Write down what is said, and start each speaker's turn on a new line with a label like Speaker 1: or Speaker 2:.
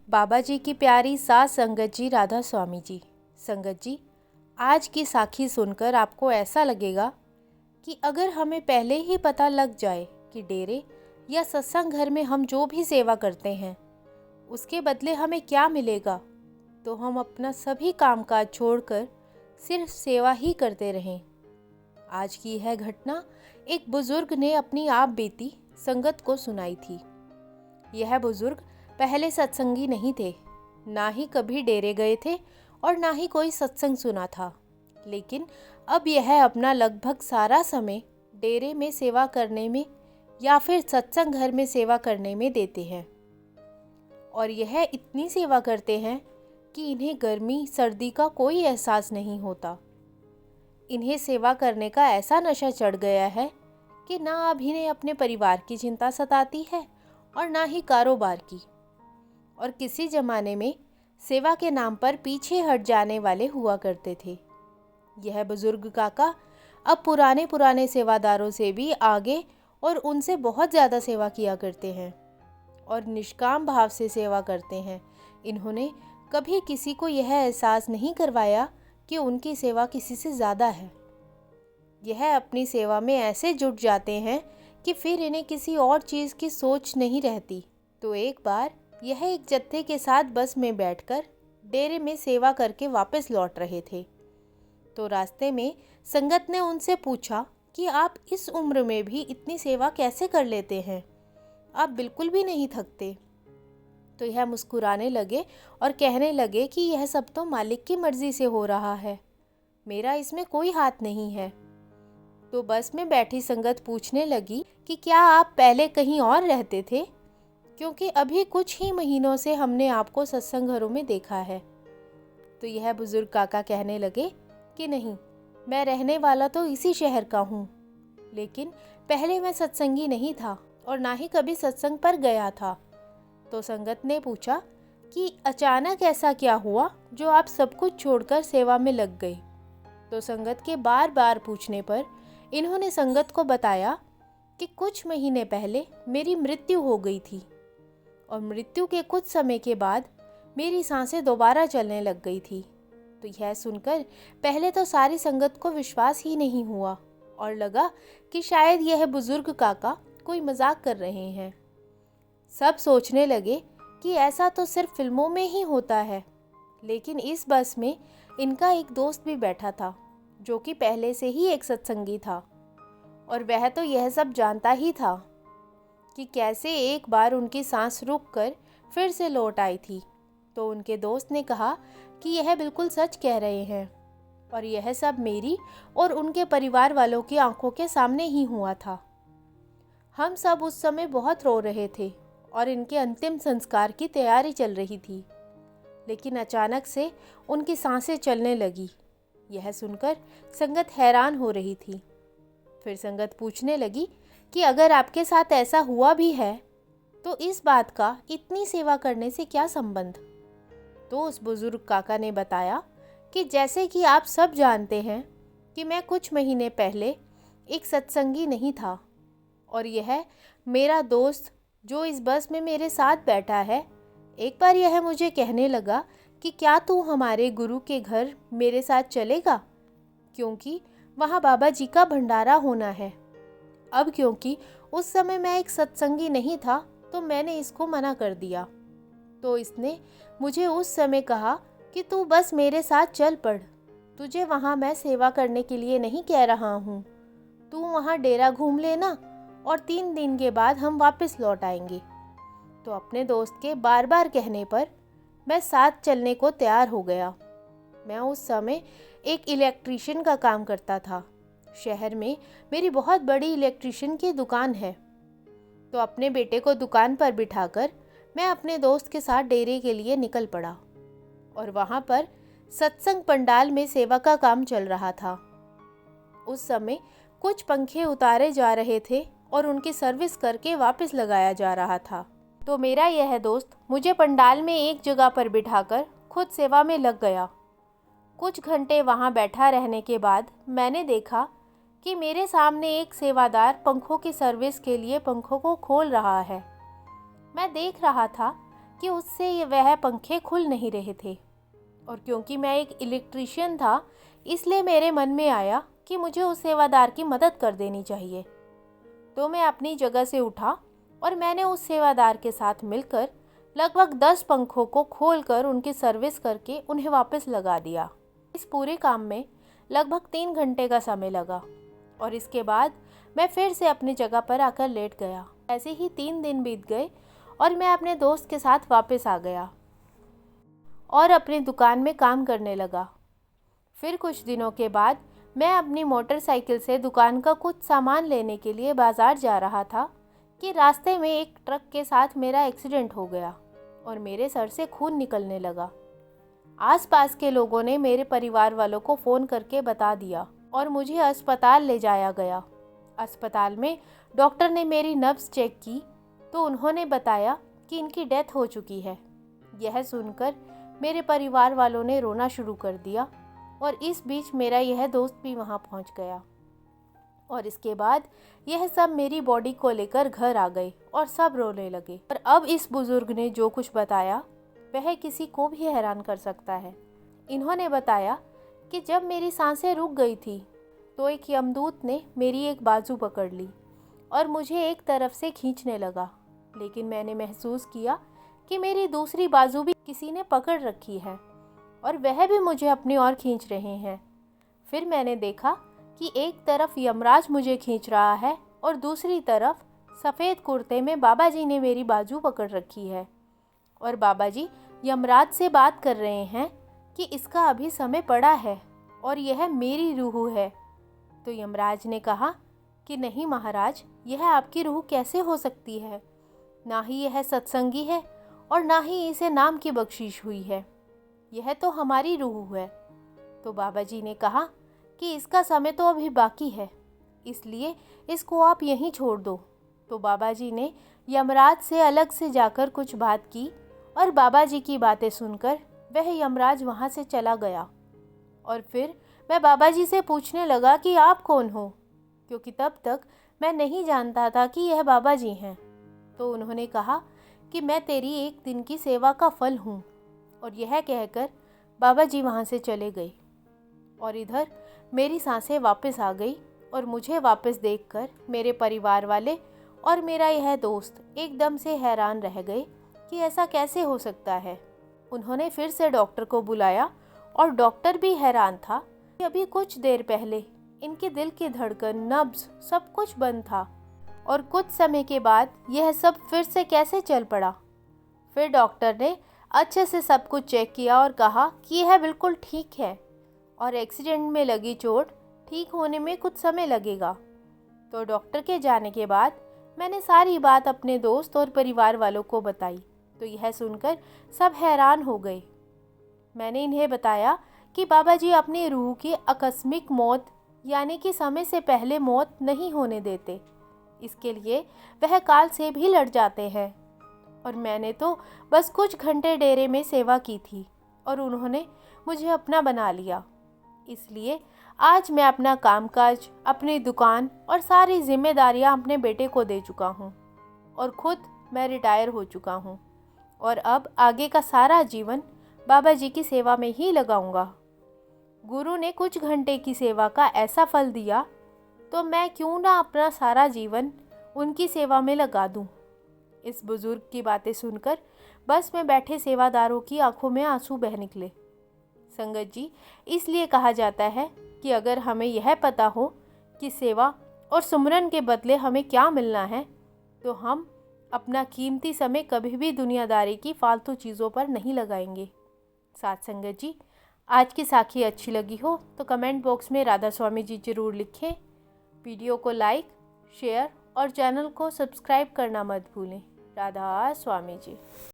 Speaker 1: बाबा जी की प्यारी सास संगत जी राधा स्वामी जी। संगत जी, आज की साखी सुनकर आपको ऐसा लगेगा कि अगर हमें पहले ही पता लग जाए कि डेरे या सत्संग घर में हम जो भी सेवा करते हैं उसके बदले हमें क्या मिलेगा, तो हम अपना सभी कामकाज छोड़कर सिर्फ सेवा ही करते रहें। आज की यह घटना एक बुजुर्ग ने अपनी आप बीती संगत को सुनाई थी। यह बुजुर्ग पहले सत्संगी नहीं थे, ना ही कभी डेरे गए थे और ना ही कोई सत्संग सुना था, लेकिन अब यह अपना लगभग सारा समय डेरे में सेवा करने में या फिर सत्संग घर में सेवा करने में देते हैं। और यह इतनी सेवा करते हैं कि इन्हें गर्मी सर्दी का कोई एहसास नहीं होता। इन्हें सेवा करने का ऐसा नशा चढ़ गया है कि ना अब इन्हें अपने परिवार की चिंता सताती है और ना ही कारोबार की। और किसी ज़माने में सेवा के नाम पर पीछे हट जाने वाले हुआ करते थे। यह बुजुर्ग काका अब पुराने पुराने सेवादारों से भी आगे और उनसे बहुत ज़्यादा सेवा किया करते हैं और निष्काम भाव से सेवा करते हैं। इन्होंने कभी किसी को यह एहसास नहीं करवाया कि उनकी सेवा किसी से ज़्यादा है। यह अपनी सेवा में ऐसे जुट जाते हैं कि फिर इन्हें किसी और चीज़ की सोच नहीं रहती। तो एक बार यह एक जत्थे के साथ बस में बैठकर डेरे में सेवा करके वापस लौट रहे थे। तो रास्ते में संगत ने उनसे पूछा कि आप इस उम्र में भी इतनी सेवा कैसे कर लेते हैं, आप बिल्कुल भी नहीं थकते। तो यह मुस्कुराने लगे और कहने लगे कि यह सब तो मालिक की मर्जी से हो रहा है, मेरा इसमें कोई हाथ नहीं है। तो बस में बैठी संगत पूछने लगी कि क्या आप पहले कहीं और रहते थे, क्योंकि अभी कुछ ही महीनों से हमने आपको सत्संग घरों में देखा है। तो यह बुजुर्ग काका कहने लगे कि नहीं, मैं रहने वाला तो इसी शहर का हूँ, लेकिन पहले मैं सत्संगी नहीं था और ना ही कभी सत्संग पर गया था। तो संगत ने पूछा कि अचानक ऐसा क्या हुआ जो आप सब कुछ छोड़कर सेवा में लग गए। तो संगत के बार बार पूछने पर इन्होंने संगत को बताया कि कुछ महीने पहले मेरी मृत्यु हो गई थी और मृत्यु के कुछ समय के बाद मेरी सांसें दोबारा चलने लग गई थी। तो यह सुनकर पहले तो सारी संगत को विश्वास ही नहीं हुआ और लगा कि शायद यह बुजुर्ग काका कोई मजाक कर रहे हैं। सब सोचने लगे कि ऐसा तो सिर्फ फिल्मों में ही होता है, लेकिन इस बस में इनका एक दोस्त भी बैठा था जो कि पहले से ही एक सत्संगी था और वह तो यह सब जानता ही था कि कैसे एक बार उनकी सांस रुककर फिर से लौट आई थी। तो उनके दोस्त ने कहा कि यह बिल्कुल सच कह रहे हैं और यह सब मेरी और उनके परिवार वालों की आंखों के सामने ही हुआ था। हम सब उस समय बहुत रो रहे थे और इनके अंतिम संस्कार की तैयारी चल रही थी, लेकिन अचानक से उनकी सांसें चलने लगी। यह सुनकर संगत हैरान हो रही थी। फिर संगत पूछने लगी कि अगर आपके साथ ऐसा हुआ भी है तो इस बात का इतनी सेवा करने से क्या संबंध। तो उस बुजुर्ग काका ने बताया कि जैसे कि आप सब जानते हैं कि मैं कुछ महीने पहले एक सत्संगी नहीं था और यह मेरा दोस्त जो इस बस में मेरे साथ बैठा है, एक बार यह मुझे कहने लगा कि क्या तू हमारे गुरु के घर मेरे साथ चलेगा, क्योंकि वहाँ बाबा जी का भंडारा होना है। अब क्योंकि उस समय मैं एक सत्संगी नहीं था तो मैंने इसको मना कर दिया। तो इसने मुझे उस समय कहा कि तू बस मेरे साथ चल पड़, तुझे वहाँ मैं सेवा करने के लिए नहीं कह रहा हूँ, तू वहाँ डेरा घूम लेना और 3 दिन के बाद हम वापस लौट आएंगे। तो अपने दोस्त के बार बार कहने पर मैं साथ चलने को तैयार हो गया। मैं उस समय एक इलेक्ट्रीशियन का काम करता था। शहर में मेरी बहुत बड़ी इलेक्ट्रीशियन की दुकान है। तो अपने बेटे को दुकान पर बिठाकर मैं अपने दोस्त के साथ डेरे के लिए निकल पड़ा और वहाँ पर सत्संग पंडाल में सेवा का काम चल रहा था। उस समय कुछ पंखे उतारे जा रहे थे और उनकी सर्विस करके वापस लगाया जा रहा था। तो मेरा यह दोस्त मुझे पंडाल में एक जगह पर बिठाकर खुद सेवा में लग गया। कुछ घंटे वहाँ बैठा रहने के बाद मैंने देखा कि मेरे सामने एक सेवादार पंखों की सर्विस के लिए पंखों को खोल रहा है। मैं देख रहा था कि उससे वह पंखे खुल नहीं रहे थे, और क्योंकि मैं एक इलेक्ट्रीशियन था इसलिए मेरे मन में आया कि मुझे उस सेवादार की मदद कर देनी चाहिए। तो मैं अपनी जगह से उठा और मैंने उस सेवादार के साथ मिलकर लगभग 10 पंखों को खोलकर उनकी सर्विस करके उन्हें वापस लगा दिया। इस पूरे काम में लगभग 3 घंटे का समय लगा और इसके बाद मैं फिर से अपनी जगह पर आकर लेट गया। ऐसे ही 3 दिन बीत गए और मैं अपने दोस्त के साथ वापस आ गया और अपनी दुकान में काम करने लगा। फिर कुछ दिनों के बाद मैं अपनी मोटरसाइकिल से दुकान का कुछ सामान लेने के लिए बाज़ार जा रहा था कि रास्ते में एक ट्रक के साथ मेरा एक्सीडेंट हो गया और मेरे सर से खून निकलने लगा। आसपास के लोगों ने मेरे परिवार वालों को फ़ोन करके बता दिया और मुझे अस्पताल ले जाया गया। अस्पताल में डॉक्टर ने मेरी नब्ज़ चेक की तो उन्होंने बताया कि इनकी डेथ हो चुकी है। यह सुनकर मेरे परिवार वालों ने रोना शुरू कर दिया और इस बीच मेरा यह दोस्त भी वहाँ पहुँच गया और इसके बाद यह सब मेरी बॉडी को लेकर घर आ गए और सब रोने लगे। पर अब इस बुज़ुर्ग ने जो कुछ बताया वह किसी को भी हैरान कर सकता है। इन्होंने बताया कि जब मेरी सांसें रुक गई थी तो एक यमदूत ने मेरी एक बाजू पकड़ ली और मुझे एक तरफ से खींचने लगा, लेकिन मैंने महसूस किया कि मेरी दूसरी बाजू भी किसी ने पकड़ रखी है और वह भी मुझे अपनी ओर खींच रहे हैं। फिर मैंने देखा कि एक तरफ यमराज मुझे खींच रहा है और दूसरी तरफ सफ़ेद कुर्ते में बाबा जी ने मेरी बाजू पकड़ रखी है और बाबा जी यमराज से बात कर रहे हैं कि इसका अभी समय पड़ा है और यह मेरी रूह है। तो यमराज ने कहा कि नहीं महाराज, यह आपकी रूह कैसे हो सकती है? ना ही यह सत्संगी है और ना ही इसे नाम की बख्शिश हुई है, यह तो हमारी रूह है। तो बाबा जी ने कहा कि इसका समय तो अभी बाकी है, इसलिए इसको आप यहीं छोड़ दो। तो बाबा जी ने यमराज से अलग से जाकर कुछ बात की और बाबा जी की बातें सुनकर वह यमराज वहाँ से चला गया। और फिर मैं बाबा जी से पूछने लगा कि आप कौन हो, क्योंकि तब तक मैं नहीं जानता था कि यह बाबा जी हैं। तो उन्होंने कहा कि मैं तेरी एक दिन की सेवा का फल हूँ। और यह कहकर बाबा जी वहाँ से चले गए और इधर मेरी सांसें वापस आ गई और मुझे वापस देखकर मेरे परिवार वाले और मेरा यह दोस्त एकदम से हैरान रह गए कि ऐसा कैसे हो सकता है। उन्होंने फिर से डॉक्टर को बुलाया और डॉक्टर भी हैरान था कि अभी कुछ देर पहले इनके दिल की धड़कन, नब्ज़ सब कुछ बंद था और कुछ समय के बाद यह सब फिर से कैसे चल पड़ा। फिर डॉक्टर ने अच्छे से सब कुछ चेक किया और कहा कि यह बिल्कुल ठीक है और एक्सीडेंट में लगी चोट ठीक होने में कुछ समय लगेगा। तो डॉक्टर के जाने के बाद मैंने सारी बात अपने दोस्त और परिवार वालों को बताई तो यह सुनकर सब हैरान हो गए। मैंने इन्हें बताया कि बाबा जी अपनी रूह की आकस्मिक मौत यानी कि समय से पहले मौत नहीं होने देते, इसके लिए वह काल से भी लड़ जाते हैं और मैंने तो बस कुछ घंटे डेरे में सेवा की थी और उन्होंने मुझे अपना बना लिया। इसलिए आज मैं अपना कामकाज, अपनी दुकान और सारी जिम्मेदारियां अपने बेटे को दे चुका हूं और खुद मैं रिटायर हो चुका हूं और अब आगे का सारा जीवन बाबा जी की सेवा में ही लगाऊंगा। गुरु ने कुछ घंटे की सेवा का ऐसा फल दिया तो मैं क्यों ना अपना सारा जीवन उनकी सेवा में लगा दूं। इस बुजुर्ग की बातें सुनकर बस में बैठे सेवादारों की आंखों में आंसू बह निकले। संगत जी, इसलिए कहा जाता है कि अगर हमें यह पता हो कि सेवा और सुमरन के बदले हमें क्या मिलना है तो हम अपना कीमती समय कभी भी दुनियादारी की फालतू चीज़ों पर नहीं लगाएंगे। साथ संगत जी, आज की साखी अच्छी लगी हो तो कमेंट बॉक्स में राधा स्वामी जी जरूर लिखें। वीडियो को लाइक, शेयर और चैनल को सब्सक्राइब करना मत भूलें। राधा स्वामी जी।